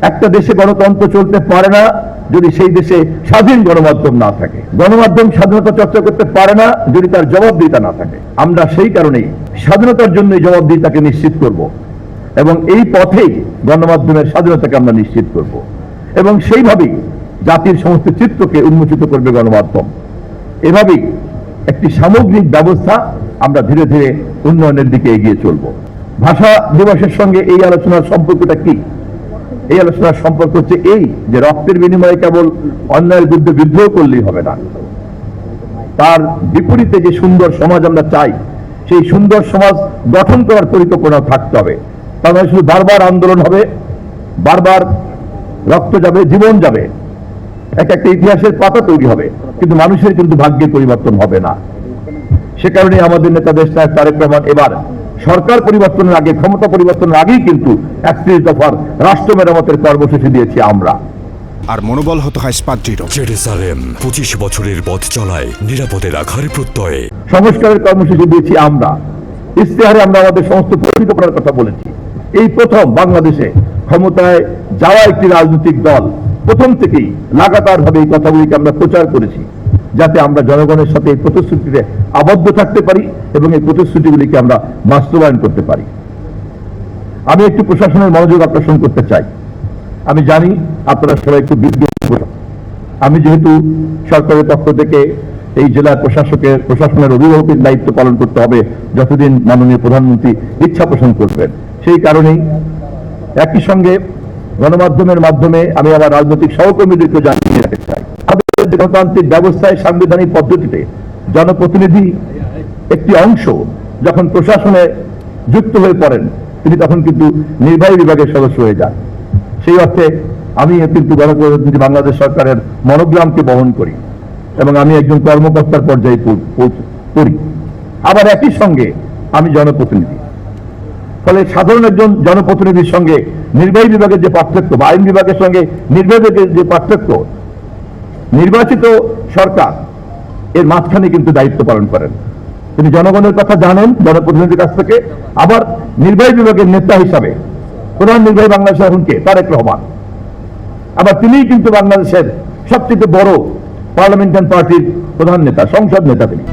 একটা দেশে গণতন্ত্র চলতে পারে না যদি সেই দেশে স্বাধীন গণমাধ্যম না থাকে। গণমাধ্যম স্বাধীনতা চর্চা করতে পারে না যদি তার জবাবদিহিতা না থাকে। আমরা সেই কারণেই স্বাধীনতার জন্য জবাবদিহিতাকে নিশ্চিত করব এবং এই পথেই গণমাধ্যমের স্বাধীনতাকে আমরা নিশ্চিত করব এবং সেইভাবেই জাতির সমস্ত চিত্রকে উন্মোচিত করবে গণমাধ্যম। এভাবেই একটি সামগ্রিক ব্যবস্থা আমরা ধীরে ধীরে উন্নয়নের দিকে এগিয়ে চলব। ভাষা দিবসের সঙ্গে এই আলোচনার সম্পর্কটা কি? এই আলোচনার সম্পর্ক হচ্ছে এই যে রক্তের বিনিময়ে কেবল অন্যায়ের বিরুদ্ধে বিদ্রোহ করলেই হবে না, তার বিপরীতে যে সুন্দর সমাজ আমরা চাই সেই সুন্দর সমাজ গঠন করার পরিকল্পনা থাকতে হবে। তার মানে শুধু বারবার আন্দোলন হবে, বারবার রক্ত যাবে, জীবন যাবে, একটা ইতিহাসের পাতা তৈরি হবে, কিন্তু মানুষের কিন্তু ভাগ্যের পরিবর্তন হবে না। সে কারণে আমাদের নেতা দেশ নায়ক তারেক রহমান এবার সরকার পরিবর্তনের আগে, ক্ষমতা পরিবর্তনের আগেই কিন্তু 31 দফার রাষ্ট্র মেরামতের কর্মসূচি দিয়েছি আমরা। আর মনোবল হতে হয় স্পাত-দৃঢ়। জেরুজালেম 25 বছরের পথ চলায় নিরাপদে রাখার প্রত্যয়ে সংস্কারের কর্মসূচি দিয়েছি আমরা। ইশতেহারে আমরা আমাদের সমস্ত পরিকল্পনার কথা বলেছি। এই প্রথম বাংলাদেশে ক্ষমতায় যাওয়া একটি রাজনৈতিক দল প্রথম থেকেই লাগাতার ভাবে এই কথাগুলিকে আমরা প্রচার করেছি, যাতে আমরা জনগণের সাথে এই প্রতিশ্রুতিতে আবদ্ধ থাকতে পারি এবং এই প্রতিশ্রুতিগুলিকে আমরা বাস্তবায়ন করতে পারি। আমি একটু প্রশাসনের মনোযোগ আকর্ষণ করতে চাই। আমি জানি আপনারা সবাই একটু বিজ্ঞ। আমি যেহেতু সরকারের পক্ষ থেকে এই জেলার প্রশাসনের অভিভাবকের দায়িত্ব পালন করতে হবে যতদিন মাননীয় প্রধানমন্ত্রী ইচ্ছা পোষণ করবেন, সেই কারণেই একই সঙ্গে গণমাধ্যমের মাধ্যমে আমি আমার রাজনৈতিক সহকর্মীদেরকে জানিয়ে রাখতে চাই, আমাদের গণতান্ত্রিক ব্যবস্থায় সাংবিধানিক পদ্ধতিতে জনপ্রতিনিধি একটি অংশ যখন প্রশাসনে যুক্ত হয়ে পড়েন তিনি তখন কিন্তু নির্বাহী বিভাগের সদস্য হয়ে যান। সেই অর্থে আমি কিন্তু গণপ্রজাতন্ত্রী বাংলাদেশ সরকারের মনোগ্রামকে বহন করি এবং আমি একজন কর্মকর্তার পর্যায়ে পড়ি, আবার একই সঙ্গে আমি জনপ্রতিনিধি। ফলে সাধারণ একজন জনপ্রতিনিধির সঙ্গে নির্বাহী বিভাগের যে পার্থক্য বা আইন বিভাগের সঙ্গে নির্বাহী বিভাগের যে পার্থক্য, নির্বাচিত সরকার এর মাঝখানে কিন্তু দায়িত্ব পালন করেন। তিনি জনগণের কথা জানেন জনপ্রতিনিধির কাছ থেকে, আবার নির্বাহী বিভাগের নেতা হিসাবে প্রধান নির্বাহী বাংলাদেশের এখন কে? তারেক রহমান। আবার তিনিই কিন্তু বাংলাদেশের সবচেয়ে বড় পার্লামেন্টারি পার্টির প্রধান নেতা, সংসদ নেতা তিনি।